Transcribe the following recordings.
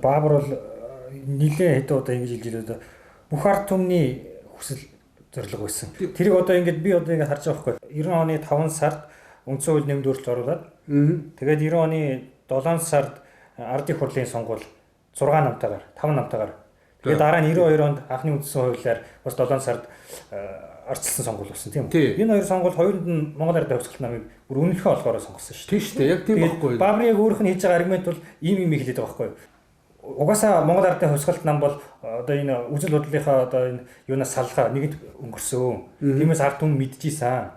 Баабар бол нилээ хэд удаа ингэж хэлж байлаа. Бүх ард түмний хүсэл зорилго байсан. Тэрийг одоо ингэж би одоо ингэж харж байгаа байхгүй. 90 оны 5 сард үндсэн хууль нэмд өөрчлөлт оруулаад тэгээд 90 оны 7 сард ардын хурлын сонгуул 6 намтайгаар 5 намтайгаар тэгээд дараа нь 92 онд анхны үндсэн хуулиар бас 7 сард арчилсан сонгуул болсон тийм үү? Энэ хоёр сонгуул хоёуланд нь Монгол Ардын хувьсгалт намыг бүр үнэлэхээ олгоороо сонгосон шүү дээ. Тийм шүү дээ. Яг тийм байхгүй. Баабрыг өөрөх нь хийж байгаа аргумент бол ийм хэлээд байгаа байхгүй. Угаасаа Монгол Ардын хувьсгалт нам бол одоо энэ үжил бодлынхаа одоо энэ юунаас салгаа нэгэнд өнгөрсөн. Тиймээс ард түмэн мэдчихсэн.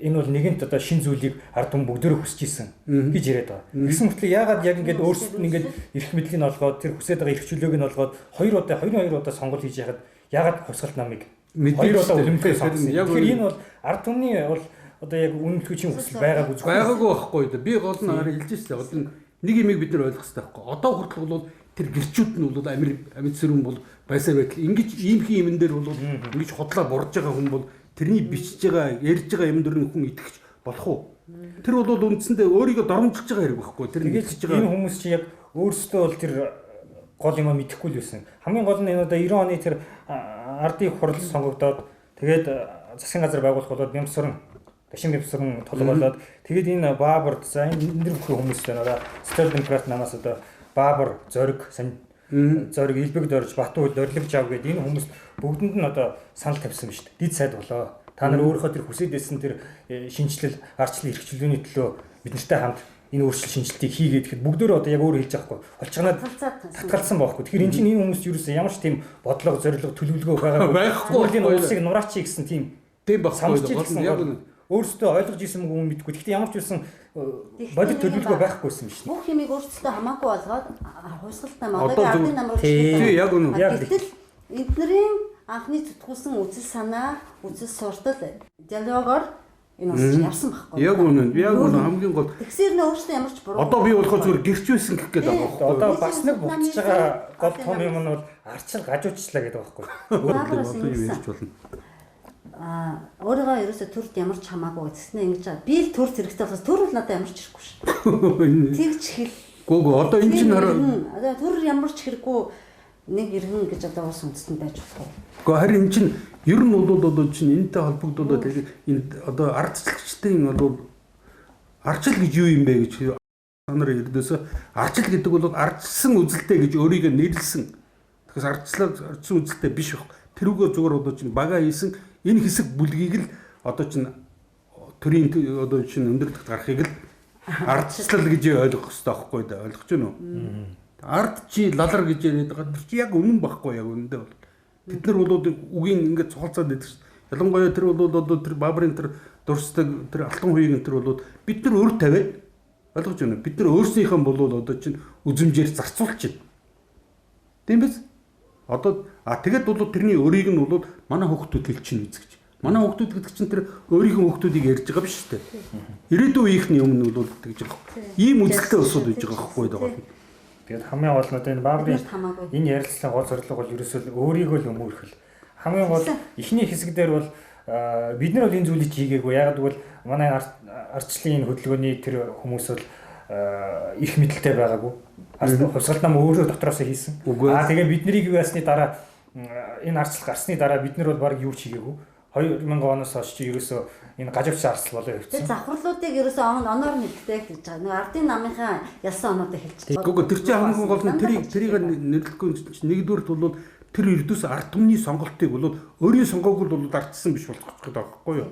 Энэ бол нэгэнт одоо шин зүйлийг ард түмэн бүгдөө хүсэж исэн гэж яриад байгаа. Гэсэн мэтлээ яагаад яг ингэж өөрсдөд нь ингэж эрх мэдлийг нь олгоод тэр хүсэж байгаа эрх чөлөөг нь олгоод хоёр удаа сонгуул хийж яхад яагаад хувьсгалт намыг хоёр удаа үлэмжлээ сонгосон. Тэгэхээр энэ бол ард түмний бол одоо яг үнэлгээний хүсэл байгаагүй байхгүй да. Би гол нь хараа хэлж ирсэн. Одоо нэг юмыг бид нар ойлгох хэрэгтэй байхгүй. Одоо хүртэл бол тэр гэрчүүд нь бол амьд сэрүүн бол байсаар байтал ингэж иймхэн юмн дээр бол ингэж хотлоо борж байгаа хүн бол тэрний бичиж байгаа ярьж байгаа юм дөрөв хүн итгэж болох уу? Тэр бол үндсэндээ өөрийгөө доромжилж байгаа хэрэг байхгүй. Тэр ингэж байгаа энэ хүмүүс чи яг өөрсдөө бол тэр гол юм мэдэхгүй л байсан. Хамгийн гол нь энэ одоо 90 оны тэр ардын хурал сонгогдоод тэгээд засгийн газар байгуулах болоод Нямсран Дашин Нямсран толгоолоод тэгээд энэ Баабар за энэ нэр бүхэн хүмүүс байна. Социал демократ намаас одоо Баабар, Зориг, Зориг, Илбэг Дорж, Батуул, Дорлог Жав гэдэг энэ хүмүүс бүгдэнд нь одоо санал тавьсан ба шүү дээ. Дид сайд болоо. Та нар өөрийнхөө тэр хүсэж байсан тэр шинжилэл, арчлал, эрх чөлөөний төлөө биднэртэй хамт энэ өөрчлөлт шинжилтийг хийгээд ихэд бүгдөө одоо яг өөр хэлж байгаа хгүй. Олчгоноод татгалсан байхгүй. Тэгэхээр энэ чинь энэ хүмүүс юусэн ямар ч тийм бодлого, зорилго, төлөвлөгөө байгаагүй. Энэ улсыг нураачи гэсэн тийм байхгүй. Өөрсдөө ойлгож исэн мөнгө хүн мэдгүй. Гэхдээ ямар ч үсэн бодит төлөвлөгөө байхгүйсэн юм шиг. Бүх юмыг өөрсдөө хамаагүй болгоод хувьсгалтай одоогийн ардын намруу чинь. Яг үнэ. Гэтэл эднэрийн анхны зүтгүүлсэн үзэл санаа, үзэл суртал диалогоор энэ бас явсан байхгүй. Яг үнэ. Яг үнэ хамгийн гол. Тэгсээр нэ өөрсдөө ямар ч буруу. Одоо би болохоор зүгээр гэрч байсан гэх гээд байгаа байхгүй. Одоо бас нэг буцаж байгаа гол том юм нь бол арчил гажуучлаа гэдэг байхгүй. Өөрөөр одоо юу ярьж болно. Өөрийгөө ерөөсө төрд ямар ч хамаагүй гэснээр ингэж байгаа. Би л төр зэрэгтэй болохоос төр бол надад ямар ч хэрэггүй шүү. Тэгж хэл. Гүг одоо энэ чинь хараа. Одоо төр ямар ч хэрэггүй нэг иргэн гэж одоо ус үндэстэн байж болох уу? Гэхдээ харин энэ чинь ер нь бол одоо чинь энэтэй холбогдуулаад энэ одоо ардчлагчдын бол арчил гэж юу юм бэ гэж та нар ярьдөөсөө арчил гэдэг бол ардчсан үзэлтэй гэж өөрийгөө нэрлсэн. Тэгэхээр ардчсан үзэлтэй биш баг. Тэрүүгээ зүгээр одоо чинь бага хийсэн энэ хэсэг бүлгийг л одоо чинь төрийн одоо чинь өндөрлөлт гарахыг л ардчлал гэж ойлгох хэрэгтэй байхгүй да. Ойлгож байна уу? Ард чи лалар гэж яриад байгаа. Тэр чи яг үнэн байхгүй яг үнэндээ бол. Бид нар бол үгийн ингээд цогцолцоод байдаг ш. Ялангуяа тэр бол одоо тэр Баабрын тэр дурсдаг тэр алтан хувийг тэр бол бид нар өөр тавиад ойлгож байна. Бид нар өөрсдийнхөө бол одоо чинь үзэмжээр зарцуулчих. Тийм биз? Одоо тэгээд бол тэрний өрийг нь бол манай хүүхдүүд хэлж чинь үзэж. Манай хүүхдүүд гэдэг чинь тэр өөрийнхөө хүүхдүүдийг ярьж байгаа биш үү? Ирээдүйн үеийнхний өмнө бол тэгж байгаа. Ийм үзэлтэй усуд үйж байгаа байхгүй даа. Тэгээд хамгийн гол нь энэ Баабрын энэ ярилцлагын гол зорилго бол ерөөсөө өөрийгөө л өмөрхөл. Хамгийн гол эхний хэсэг дээр бол бид нар бол энэ зүйлийг хийгээгүй. Ягаад гэвэл манай ардчлалын хөдөлгөөний тэр хүмүүс бол их мэдлэлтэй байгаагүй. Хувьсгалт нам өөрөө дотроосоо хийсэн. Тэгээд биднийг юу ясны дараа энэ ардчлал гарсны дараа бид нар бол баг юу ч хийгээгүй. 2000 оноос хойш чи ерөөсөө энэ гажууч ардчлал болоо явчихсан. Тэгээд завхарлуудыг ерөөсөө оноор нэлтэй гэж байгаа. Нэг ардын намынхаа ялсан оноодыг хэлж байгаа. Гэхдээ тэр чинь хамгийн гол нь тэрийг нэрлэхгүй нэгдүгürt бол тэр эрдүүс ард түмний сонголтыг бол өөрийн сонгоог бол ардсан биш болох гэдэг байхгүй юу?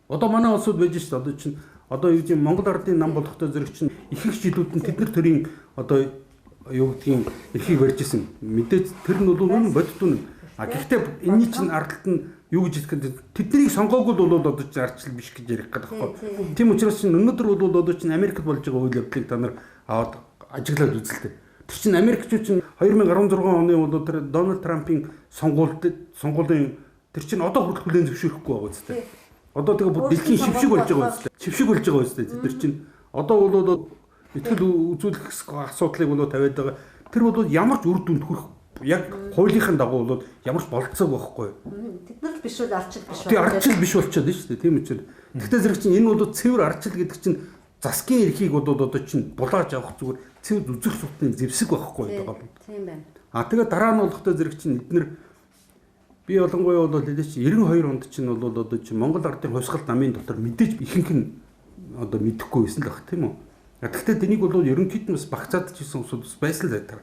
Одоо манай улсууд байж шүү дээ. Одоо чинь одоо юу гэж Монгол ардын нам болохтой зэрэг чинь их их жилүүд нь тэд нар төрийн одоо юу гэдгийг эрхийг барьж исэн. Мэдээж тэр нь бол үнэн бодит үнэн. Гэхдээ энэний чинь ардталт нь юу гэж хэлэхэд тэднийг сонгоогүй бол одоо чинь ардчил биш гэж ярих гэдэг байхгүй. Тийм учраас чинь өнөөдөр бол одоо чинь Америкт болж байгаа үйл явдлыг та нар аваад ажиглаад үзэлтэй. Тэр чинь Америкчууд чинь 2016 оны бол тэр Дональд Трампын сонгуулийн тэр чинь одоо хүртэл хүлээн зөвшөөрөхгүй байгаа үстэй. Одоо тэгээ дэлхийн шившиг болж байгаа үстэй. Шившиг болж байгаа үстэй. Тэр чинь одоо бол итгэл үзүүлэх асуудлыг бол тавиад байгаа. Тэр бол ямар ч үр дүнд хүрэх яг хуулийнхын дагуу бол ямар ч болцоог байхгүй. Тэд нар биш бол арчил биш. Тэгээ арчил биш болчиход шүү дээ. Тийм учраас. Гэхдээ зэрэг чинь энэ бол цэвэр арчил гэдэг чинь засгийн эрхийг бол одоо чинь булааж авах зүгээр цэвэр үзэх сутны зэвсэг байхгүй байгаа юм. Тийм байна. Тэгээ дараа нь болохтой зэрэг чинь эдгээр би ялангуяа бол хэлээч 92 онд чинь бол одоо чинь Монгол ардын хувьсгал намын дотор мэдээж ихэнх нь одоо мэдэхгүй байсан л баг тийм үү. Гэхдээ тэнийг бол ерөнхийд нь бас багцаад жисэн усуд байсан л байдаг.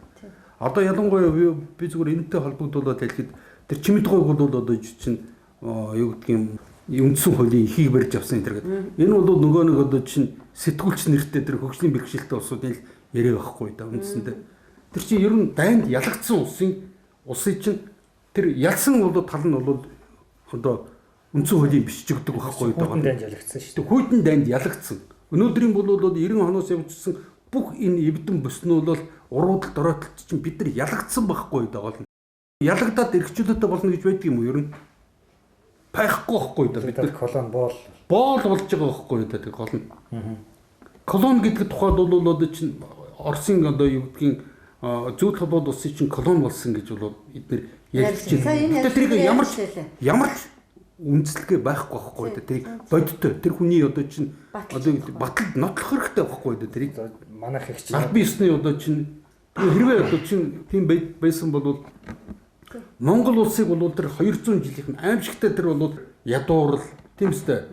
Одоо ялангуяа би зүгээр энэтэй холбогдуулаад хэлэхэд тэр чимэд гойг бол одоо чинь юу гэдгийг үндсэн хуулийн ихийг барьж авсан энэ гэдэг. Энэ бол нөгөө нэг одоо чинь сэтгүүлч нэртэй тэр хөгжлийн бэрхшээлтэй улсуудын яриа байхгүй да үндсэндээ. Тэр чинь ер нь дайнд ялагдсан улсын чинь тэр ялсан бол тал нь бол одоо үндсэн хуулийн бичигддэг байхгүй да. Хүйтэн дайнд ялагдсан шүү дээ. Хүйтэн дайнд ялагдсан. Өнөөдрийн бол 90 оноос явжсэн бүх энэ эвдэн бүснүүд бол уруудалд оройтолч чинь бид нар ялагдсан байхгүй да гол. Ялагдаад эрхчлөөтэй болно гэж байдаг юм уу ер нь? Байхгүй байхгүй да бид нар колон боол болж байгаа байхгүй да тэг гол нь. Колон гэдэг тухайд бол одоо чинь Оросын одоо юу гэдгийг зүүн талбайд улсын чинь колон болсон гэж бол эдгээр ярьж байна. Тэгээд тэрийг ямар ч үндэслэгээ байхгүй байхгүй да тэрийг бодтой тэр хүний одоо чинь одоо баталд нотлох хэрэгтэй байхгүй да тэрийг манайх их чинь албан ёсны одоо чинь хэрвээ одоо чинь тийм байсан бол Монгол улсыг бол тэр 200 жилийнх нь аимшигтай тэр бол ядуурл тийм үстэй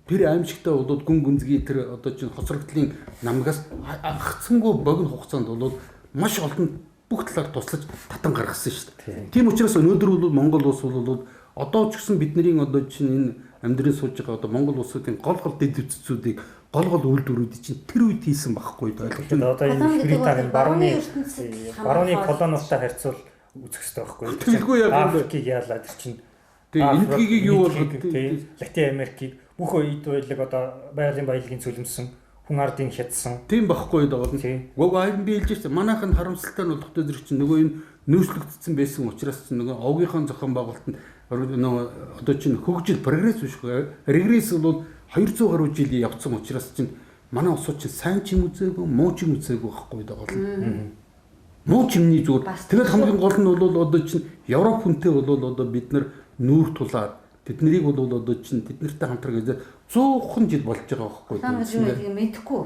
тэр аимшигтай бол гүн гүнзгий тэр одоо чинь хоцрогдлын намгаас хагцсангүй богино хугацаанд бол маш олон бүх талаар туслаж татан гаргасан шүү дээ. Тийм учраас өнөөдөр бол Монгол улс бол одоо ч гэсэн бидний одоо чинь энэ амьдрын сууж байгаа одоо Монгол улсуудын гол дэд үтцүүдийг гол үйлдвэрүүд чинь тэр үед хийсэн байхгүй ойлгож байна. Одоо энэ Британийн барууны колониудтай харьцуул үзэх хэрэгтэй байхгүй. Тэргүй яг Африкийг яалаад чинь тэгээ эндгийг юу болгох Латин Америкийг бүх үед байлаг одоо байгалийн баялагын цөлмсөн хүн ардын хятсан. Тийм байхгүй даа. Гог айн би хэлж байна. Манайх нь харамсалтай нь болохтой зэрэг чинь нөгөө энэ нөөцлөгдсөн байсан учраас чинь нөгөө овгийнхаа зохион байгуулалтанд нөгөө одоо чинь хөгжил прогресс бишгүй. Регресс бол 200 гаруй жил явцсан учраас чинь манай улсууд чинь сайн ч юм үзээгүй, муу ч юм үзээгүй байхгүй даа. Муу чимний зүгээр. Тэгэл хамгийн гол нь бол одоо чинь Европ хүнтэй бол одоо бид нар нүүр тулаад тэд нарыг бол одоо чинь тэд нартай хамтраг гэж 100 жил болж байгаа байхгүй.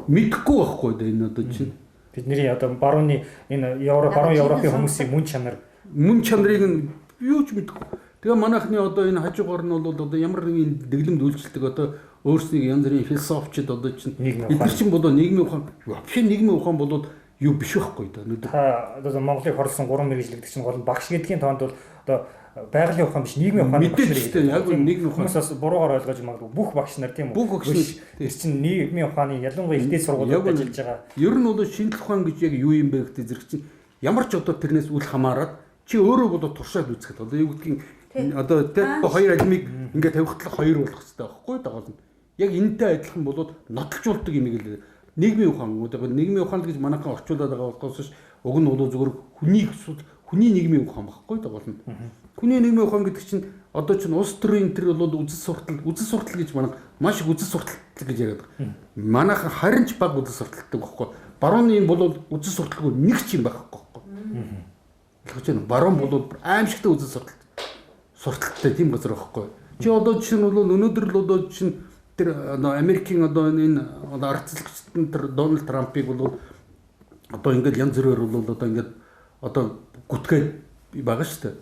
Мэдхгүй байхгүй да энэ одоо чинь бидний одоо барууны энэ баруун Европын хүмүүсийн мөн чанарыг нь юу ч мэдхгүй. Тэгээ манайхны одоо энэ хажуугаар нь бол одоо ямар нэгэн дэглэмд үйлчлдэг одоо өөрснийг янз бүрийн философичд одоо чинь эдгээр чинь бол нийгмийн ухаан вообще нийгмийн ухаан бол юу биш байхгүй да. Та одоо Монголыг хорлсон 3 мэргэжлэгдэх чинь гол нь багш гэдгийн тоонд бол одоо байгалийн ухаан биш нийгмийн ухааны багш нар яг нийгмийн ухаан хүмүүсээс буруугаар ойлгож магадгүй бүх багш нар тийм үү? Бүх багш нар тэр чинь нийгмийн ухааны ялангуяа ихтэй сургуулиуд ажиллаж байгаа. Ер нь бол шинжлэх ухаан гэж яг юу юм бэ гэдэг зэрэг чинь ямар ч одоо тэрнээс үл хамааран чи өөрөө бол туршаад үзэхэд одоо юу гэдгийг одоо тэр хоёр алимыг ингээд тавихтлах хоёр болох хэрэгтэй байхгүй дагаад нь. Яг энэтэй адилхан болоод нотлжуулдаг юм гээл нийгмийн ухаан нийгмийн ухаан гэж манайхан орчуулад байгаа болохоос уг нь бол зүгээр хүний нийгмийн ухаан байхгүй дагаад нь. Хүний нийгмийн ухаан гэдэг чинь одоо чинь улс төрийн тэр бол үзэл суртал гэж манайх маш их үзэл суртал гэж яриад байгаа. Манайхан харин ч баг үзэл сурталтай байхгүй. Барууны бол үзэл сурталгүй нэг ч юм байхгүй. Тэгэж байна. Баруун бол аимшигтай үзэл сурталтай тийм газар байхгүй. Чи одоо жишээ нь бол өнөөдөр л одоо чинь тэр Америкийн одоо энэ аргацлагчдын тэр Дональд Трампыг бол одоо ингээд янз бүрээр бол одоо ингээд одоо гүтгээд байгаа шүү дээ.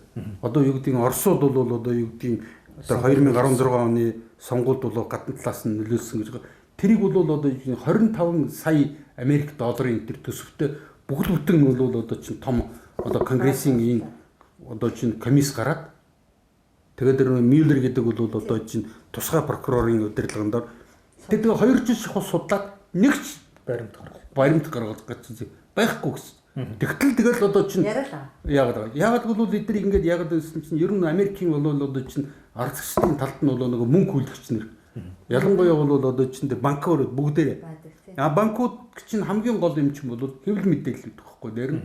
Одоо юу гэдгийг Оросууд бол одоо юу гэдгийг одоо 2016 оны сонгуульд бол гадна талаас нь нөлөөлсөн гэж байгаа. Тэрийг бол одоо 25 сая Америк долларын тэр төсөвтэй бүгд бүтэн бол одоо чинь том одоо конгрессийн энэ одоо чинь комисс гараад тэгээд тэр Мюллер гэдэг бол одоо чинь тусгай прокурорын удирдлаганд тэгээд 2 жил шахуу судлаад нэг ч баримт гаргаж гэж байхгүй гэсэн. Тэгтэл тэгэл одоо чинь яагаад бол эдгээр ингэж яагаад гэсэн чинь ер нь Америкийн бол одоо чинь аргацлагчдын талд нь бол нөгөө мөнгө хүлэгч нар ялангуяа бол одоо чинь банкуд бүгдээ банкуд чинь хамгийн гол юм чинь бол хэвлэл мэдээлэл байхгүй нэр нь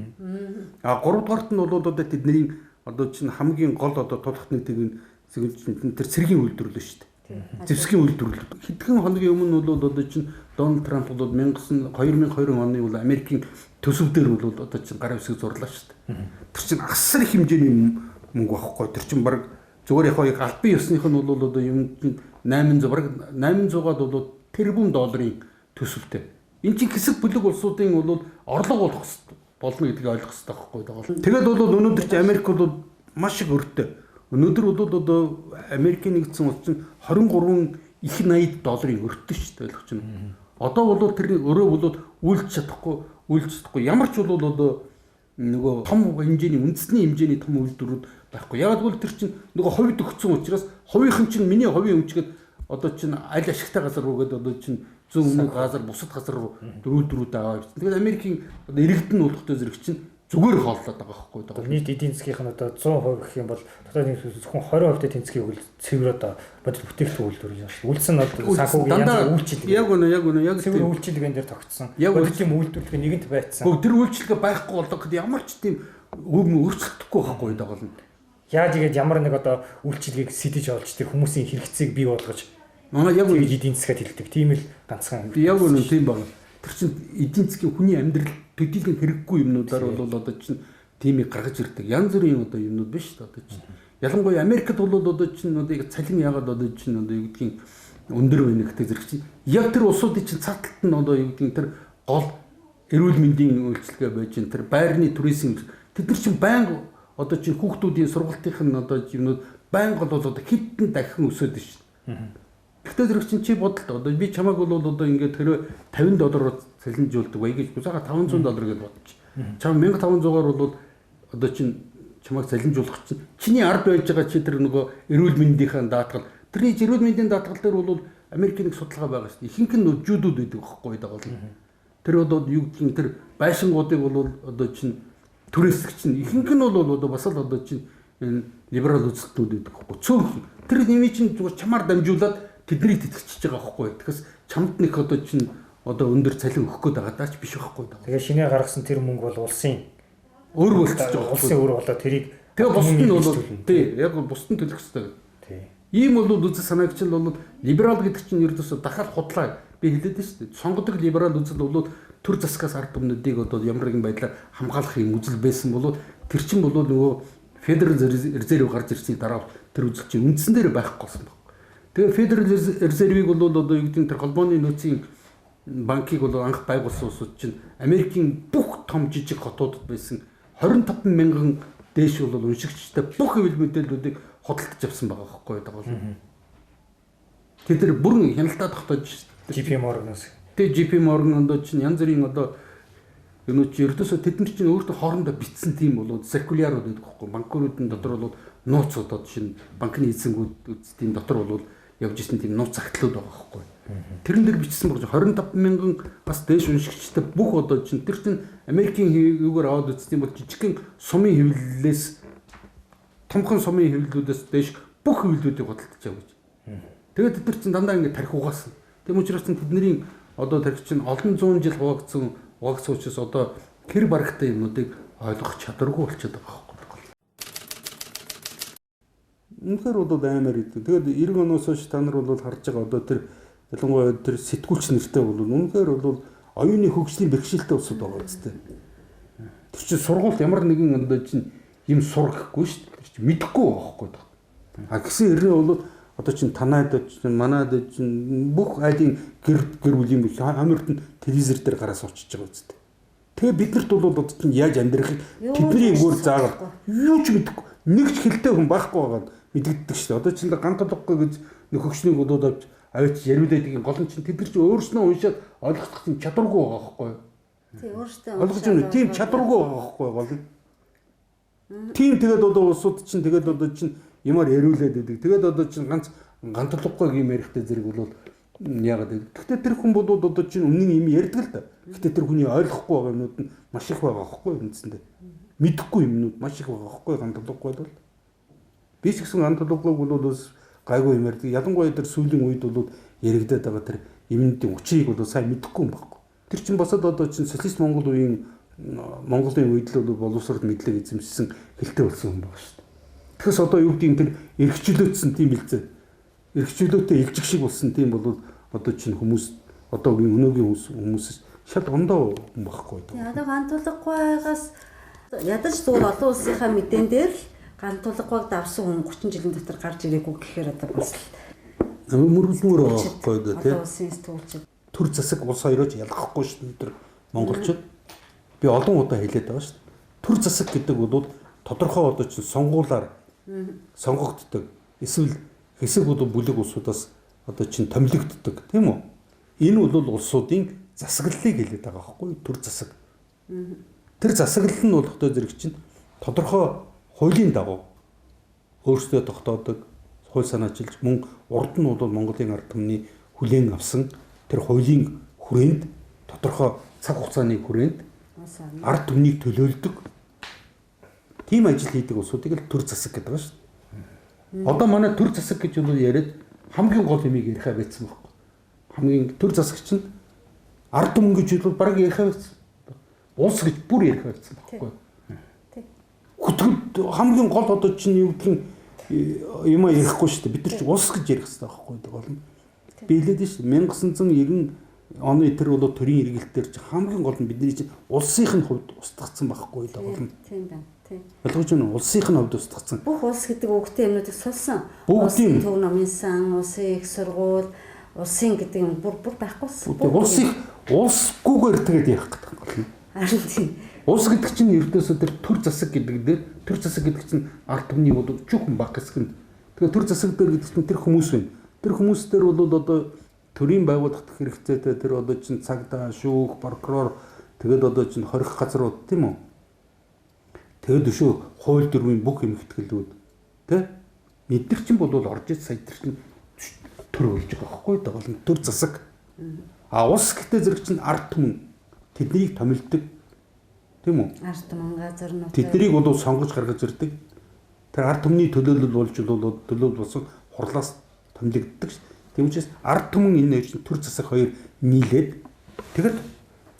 3 дугаарт нь бол одоо тэдний одоо чинь хамгийн гол одоо тулах нийтийн тэр цэргийн үйлдвэрлэл шүү дээ. Зэвсгийн үйлдвэрлэл. Хэдхэн хоногийн өмнө бол одоо чинь Дональд Трамп бол 2020 оны бол Америкийн төсөв дээр бол одоо чинь гар хэсэг зурлаа шүү дээ. Тэр чинь асар их хэмжээний мөнгө байхгүй. Тэр чинь баг зүгээр яг албан ёсных нь бол одоо юм 800-аад бол тэрбум долларын төсөвтэй. Энд чинь хэсэг бүлэг улсуудын бол орлого болох болно гэдгийг ойлгох хэрэгтэй байхгүй даа. Тэгээд бол өнөөдөр чи Америк бол маш их өртөө. Өнөөдөр бол одоо Америкийн нэгдсэн улс чинь 23 их $80 өртөө шүү дээ ойлгож байна. Одоо бол тэр өрөө бол үйлч чадахгүй ямар ч бол одоо нөгөө том хэмжээний үндэсний хэмжээний том үйлдвэрүүд байхгүй. Яг бол тэр чинь нөгөө хувьд өгсөн учраас хувийнхан чинь миний хувийн өмчгээд одоо чинь аль ашигтай газар руугээд одоо чинь зүүн өмнөд газар бусад газар руу дөрүүлдрүүд аваа гэсэн. Тэгээд Америкийн одоо иргэдэн уулахтай зэрэг чинь зүгээр хооллоод байгаа байхгүй даа. Нийт эдийн засгийнх нь одоо 100% гэх юм бол дотоод нэг зөвхөн 20% тэнцгийг үл цэвэр одоо бодит бүтээгдэхүүн үйлдвэр юм шиг. Үлдсэн нь санхүүгийн янз үйлчлэг. Яг үнэ цэвэр үйлчлэгэн дээр тогтсон. Бодит юм үйлдвэрлэгээ нэгэнт байцсан. Тэр үйлчлэгээ байхгүй болгоход ямар ч тийм өөрчлөгдөхгүй байхгүй даа болно. Яаж игээд ямар нэг одоо үйлчлэгийг сэтэж олж тэр хүмүүсийн хэрэгцээг бий болгож манай яг үнэ эдийн засгаад хэлдэг. Тийм л ганцхан. Яг үнэ тийм байна. Тэр чинь эдийн засгийн хүний амьдрал төдийлөн хэрэггүй юмнуудаар бол одоо чинь тиймийг гаргаж ирдэг. Янз бүрийн одоо юмнууд биш шүү дээ одоо чинь. Ялангуяа Америкт бол одоо чинь одоо цалин ягаад одоо чинь одоо юу гэдгийг өндөр байна гэдэг зэрэг чинь. Яг тэр улсуудын чинь цааталт нь одоо юу гэдгийг тэр гол эрүүл мэндийн үйлчилгээ байж чинь тэр байрны туризм тэд нар чинь байнга одоо чинь хүүхдүүдийн сургалтынх нь одоо юмнууд байнга бол одоо хэдэн дахин өсөд шүү дээ. Гэхдээ зэрэг чинь чи бодлоо одоо би чамайг бол одоо ингээд тэр $50 цалинжуулдаг бай гэж бусаага $500 гэж бодчих. Чам 1500-аар бол одоо чинь чамайг цалинжуулах чинь чиний ард байж байгаа чи тэр нөгөө эрүүл мэндийн даатгал тэрний эрүүл мэндийн даатгал дээр бол Америкийн нэг судалгаа байгаа шүү дээ. Ихэнх нь жүүдүүд байдаг байхгүй даа бол. Тэр одоо юу гэдгийг тэр байшингуудыг бол одоо чинь түрээсгч нь ихэнх нь бол одоо бас л одоо чинь энэ либерал үзэлтнүүд байдаг байхгүй. Цөөх тэр нэмий чинь зүгээр чамаар дамжуулаад тэднийг тэтгэж байгаа байхгүй. Тэгэхээс чамд нэг одоо чинь одоо өндөр цалин өгөх гээд байгаа даач биш байхгүй. Тэгээ шинэ гаргасан тэр мөнгө бол улсын өөр болчихж байгаа. Улсын өөр болоо тэрийг тэгээ бусд нь бол тий яг бусд нь төлөх хэрэгтэй. Тий. Ийм бол үзэл санаагч нь бол либерал гэдэг чинь ердөөсөө дахиад худлаа би хэлээд байна шүү дээ. Сонгодог либерал үзэл бол төр засгаас ард түмнүүдийг одоо ямар нэгэн байдлаар хамгаалах юм үзэл байсан бол тэр чинь бол нөгөө федерал резерв гарч ирсний дараа тэр үзэл чинь үндсэн дээр байхгүй болсон байна. Тэгээ федерал резервийг бол одоо юу гэдэг тэр холбооны нөөцийн банкыг бол анх байгуулсан улсууд чинь Америкийн бүх том жижиг хотуудад байсан 25,000 дээш бол уншигчтай бүх хэвлэл мэдээллүүдийг хөдөлтөж авсан байгаа байхгүй даа бол. Тэд нар бүрэн хяналтад тогтоож JP Morgan-аас. Тэгээ JP Morgan одоо чинь янз бүрийн одоо юу ч ердөөсөө тэд нар чинь өөртөө хоорондоо битсэн тийм болоод циркулярууд байдаг байхгүй. Банкуудын дотор бол нууц одоо чинь банкны эзэнгүүд үзтийн дотор бол явж исэн тийм нууц загтлууд байгаа байхгүй. Тэрэн дээр бичсэн байгаа 25,000 бас дээш уншигчтай бүх одоо чинь тэр чинь Америкийн юугаар аваад үзсэн бол жижигхэн сумын хэвлэлээс томхон сумын хэвлэлүүдээс дээш бүх хэвлэлүүдийг худалдаж байгаа гэж. Тэгээд тэд нар чинь дандаа ингэ тарих угаасан. Тэм учраас тэдний одоо тарих чинь олон зуун жил хуваагдсан учраас одоо хэр барагтай юмнуудыг ойлгох чадваргүй болчиход байгаа байхгүй. Үнэхээр бол аймаар идэв. Тэгээд 90 оноос хойш та нар бол харж байгаа одоо тэр ялангуяа тэр сэтгүүлч нэртэй бол үнэхээр бол оюуны хөгжлийн бэрхшээлтэй улсууд байгаа үстэй. Тэр чинь сургуульд ямар нэгэн одоо чинь юм сур гэхгүй шүү дээ. Тэр чинь мэдэхгүй байхгүй даа. А гэсэн хэрнээ бол одоо чинь танаад чинь манаад чинь бүх айлын гэр бүлийн хамрт нь телевизэр дээр гараа суучиж байгаа үстэй. Тэгээ биднэрт бол одоо чинь яаж амьдрах тэдний өөр заагаад юу ч мэдэхгүй нэг ч хэлтэй хүн байхгүй байгаа мэдэгддэг шүү дээ. Одоо чинь ганц толгой гэж нэг хөгшнийг болоод авч авч яриулаадаг гол нь чинь тэд нар чинь өөрснөө уншаад ойлгох чинь чадваргүй байгаа байхгүй юу? Тий өөртөө ойлгож байна. Тийм чадваргүй байгаа байхгүй гол нь. Тийм тэгээд одоо улсууд чинь тэгээд одоо чинь юмар яриулаад байдаг. Тэгээд одоо чинь ганц толгой юм ярихтай зэрэг бол яагаад вэ? Гэхдээ тэр хүн бол одоо чинь үнэн юм ярьдаг л да. Гэхдээ тэр хүний ойлгохгүй байгаа юмнууд нь маш их байгаа байхгүй юу үндсэндээ. Мэдэхгүй юмнууд маш их байгаа байхгүй ганц толгой бол. Би ч гэсэн ганц толгойг бол бас гайгүй юм ярьдаг. Ялангуяа тэр сүүлийн үед бол яригадаад байгаа тэр юмнуудын учрыг бол сайн мэдэхгүй юм байхгүй. Тэр чинь бас одоо чинь социалист Монголын үед л боловсрол мэдлэг эзэмшсэн хэлтэй болсон юм байна шүү дээ. Тэгэхээс одоо юу гэдгийг тэр эрхчлөөдсөн тийм хэлцээ. Эрхчлөөтэй илжих шиг болсон тийм бол одоо чинь хүмүүс одоогийн өнөөгийн хүмүүс шал ондоо хүн байхгүй. Одоо гантулгагүйгаас ядаж зүгээр олон улсынхаа мэдэн дээр л гантулгагүйг давсан хүн 30 жилийн дотор гарч ирээгүй гэхээр одоо бас мөргөлмөр байхгүй дээ тийм. Улсын сэтгүүлчид төр засаг улс хоёроо ч ялгахгүй шүү дээ тэр монголчууд. Би олон удаа хэлээд байгаа шүү дээ. Төр засаг гэдэг бол тодорхой одоо чинь сонгуулаар сонгогддог. Эсвэл хэсэг бүлэг улсуудаас одоо чинь томилогддог тийм үү? Энэ бол улсуудын засаглалыг хэлээд байгаа байхгүй төр засаг. Тэр засаглал нь болохтой зэрэг чинь тодорхой хуулийн дагуу өөрсдөө тогтоодог хууль санаачлж мөн урд нь бол Монголын ард түмний хүлээн авсан тэр хуулийн хүрээнд тодорхой цаг хугацааны хүрээнд ард түмнийг төлөөлдөг тийм ажил хийдэг улсуудыг л төр засаг гэдэг байна шүү дээ. Одоо манай төр засаг гэж бол яриад хамгийн гол юмыг ярихаа байсан байхгүй. Хамгийн төр засаг чинь ард түмэн гэж бол бараг ярихаа байсан. Улс гэж бүр ярихаа байсан байхгүй. Хөтгөл хамгийн гол одоо чинь юу гэх юм ярихгүй шүү дээ. Бид нар ч улс гэж ярих хэрэгтэй байхгүй гол нь. Би хэлээд шүү дээ 1990 оны тэр бол төрийн эргэлтээр чи хамгийн гол нь бидний чинь улсынхын хувьд устгацсан байхгүй гол нь. Тийм байна. Тийм. Ойлгож байна уу? Улсынхын хувьд устгацсан. Бүх улс гэдэг үгтэй юмнуудыг сулсан. Бүгдийн төв номын сан, улсын их сургууль, улсын гэдэг юм бүр байхгүйсэн. Улсыг улсгүйгээр тэгээд ярих гэдэг гол нь. Харин тийм. Улс гэдэг чинь ердөөсөө тэр төр засаг гэдэг дээр төр засаг гэдэг чинь ард түмний бол жоохон баг хэсэг нь. Тэгэхээр төр засаг дээр гэдэг чинь тэр хүмүүс байна. Тэр хүмүүс дээр бол одоо төрийн байгууллагах хэрэгцээтэй тэр одоо чинь цагдаа, шүүх, прокурор тэгээд одоо чинь хорих газрууд тийм үү? Тэгээд өшөө хууль дүрмийн бүх юм ихтгэлүүд тий? Мэддэг чинь бол орж иж сая тэр чинь төр болж байгаа байхгүй даа төр засаг. А улс гэдэг зэрэг чинь ард түмэн тэднийг томилдог тийм үү? Ард түмэн газар нутаг. Тэднийг бол сонгож гаргаж ирдэг. Тэр ард түмний төлөөлөл болж төлөөлөл болсон хурлаас томилогддог. Тийм учраас ард түмэн энэ хоёр төр засаг хоёр нийлээд тэгэд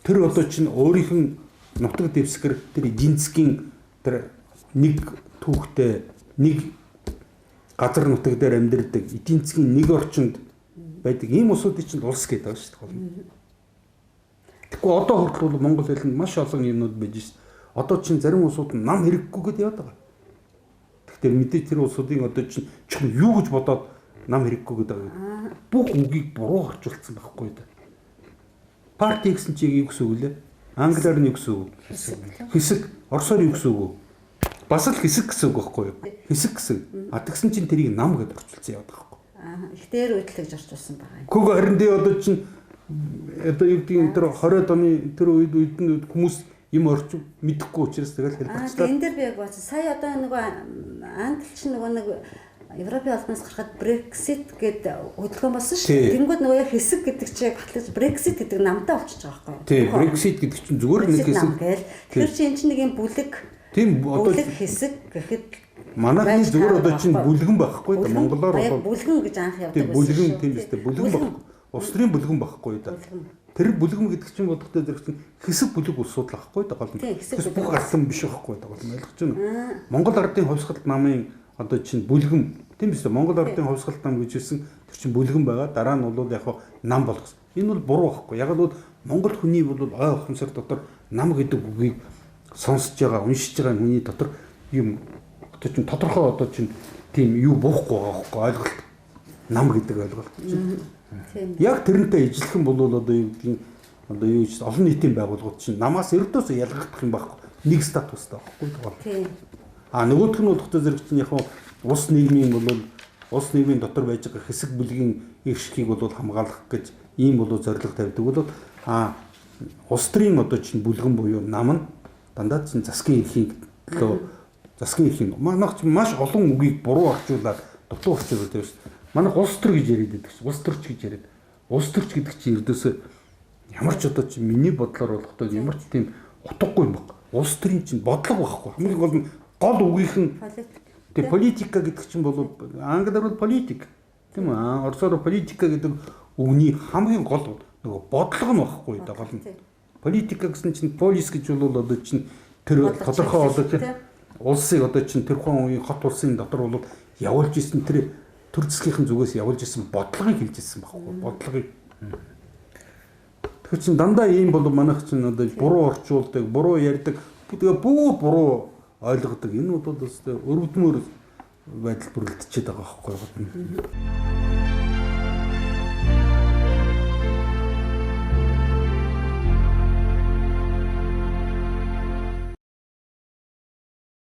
тэр одоо чинь өөрийнх нь нутаг дэвсгэр тэр эдийн засгийн тэр нэг түүхтэй нэг газар нутаг дээр амьдардаг эдийн засгийн нэг орчинд байдаг ийм улсуудыг чинь улс гэдэг байгаа шүү дээ. Тэгэхгүй одоо хүртэл бол монгол хэлэнд маш олон юмнууд байж шээ. Одоо чинь зарим улсууд нам хэрэггүйгээд яваад байгаа. Гэхдээ мэдээ тэр улсуудын одоо чинь чухал юу гэж бодоод нам хэрэггүйгээд байгаа. Бүх үгийг буруу орчуулсан байхгүй да. Парти гэсэн чиг юу гэсэн үг лээ? Англиар нь юу гэсэн үг? Хэсэг. Оросоор юу гэсэн үг? Бас л хэсэг гэсэн үг байхгүй юу? Хэсэг гэсэн. А тэгсэн чинь тэрийг нам гэдээ орчуулсан яваад байгаа байхгүй. Их дээр үтлэгж орчуулсан байгаа. Көг харин дээ одоо чинь одоо юу гэдгийг тэр 20-д оны тэр үед нь хүмүүс юм орчив мэдэхгүй учраас тэгэл хэлбэрчлээ. Энэ дээр би яг бац сая одоо нөгөө Англи чинь нөгөө нэг Европын албанаас гарахад Brexit гэдэг хөдөлгөөн болсон шүү дээ. Тэнгүүд нөгөө яг хэсэг гэдэг чинь батлаж Brexit гэдэг намтаа болчихж байгаа байхгүй юу? Тийм, Brexit гэдэг чинь зүгээр нэг хэсэг. Тэгэхээр чи эн чинь нэг юм бүлэг. Тийм одоо хэсэг гэхэд манайхны зүгээр одоо чинь бүлгэн байхгүй да монголоор бол бүлгэн гэж анх явдаг. Тийм бүлгэн тийм үстэй бүлгэн байхгүй. Улс төрийн бүлгэн байхгүй да. Тэр бүлгэн гэдэг чинь бодохтой зэрэг чинь хэсэг бүлэг улсууд л байхгүй да гол нь. Хэсэг бүх алсан биш байхгүй да гол нь ойлгож байна. Монгол ардын хувьсгалт намын одоо чинь бүлгэн тийм биз дээ Монгол ардын хувьсгалт нам гэж хэлсэн тэр чинь бүлгэн байгаа дараа нь бол яг нам болгосон. Энэ бол буруу байхгүй. Яг л Монгол хүний бол ой ухамсар дотор нам гэдэг үгийг сонсож байгаа, уншиж байгаа хүний дотор юм одоо чинь тодорхой одоо чинь тийм юу буухгүй байгаа байхгүй ойлголт. Нам гэдэг ойлголт чинь. Яг тэрнтэй ижилхэн бол одоо юу гэдгийг одоо юу ч олон нийтийн байгууллагууд чинь намаас ердөөсөө ялгагдах юм байхгүй. Нэг статустай байхгүй гол. А нөгөөх нь бол хөтө зэрэг чинь яг улс нийгмийн бол улс нийгмийн дотор байж байгаа хэсэг бүлгийн эрхийг бол хамгаалах гэж ийм бол зорилго тавьдаг бол улс төрийн одоо чинь бүлгэн буюу нам нь дандаа чинь засгийн эрхийн төлөө засгийн эрхийн манайх чинь маш олон үгийг буруу орчуулад дутуу орчуулдаг тийм шүү. Манайх улс төр гэж яриад байдаг шүү. Улс төрч гэж яриад. Улс төрч гэдэг чинь ердөөсөө ямар ч одоо чинь миний бодлоор болохтой ямар ч тийм утгагүй юм баг. Улс төрийн чинь бодлого байхгүй. Хамгийн гол үгийнх нь тэг политика гэдэг чинь бол англиар бол политик тийм үү? Оросоор политика гэдэг үгний хамгийн гол нөгөө бодлого нь байхгүй да гол нь. Политика гэсэн чинь полис гэж бол одоо чинь тэр тодорхой одоо чинь улсыг одоо чинь тэр хүн үеийн хот улсын дотор бол явуулж исэн тэр төр засгийн зүгээс явуулж исэн бодлогыг хэлж исэн байхгүй бодлогыг. Тэгэхээр чинь дандаа ийм бол манайх чинь одоо буруу орчуулдаг, буруу ярьдаг, тэгээ буруу ойлгодог. Энэ бол өстэй өрөвдмөр байдал бүрэлдэжээд байгаа байхгүй юу?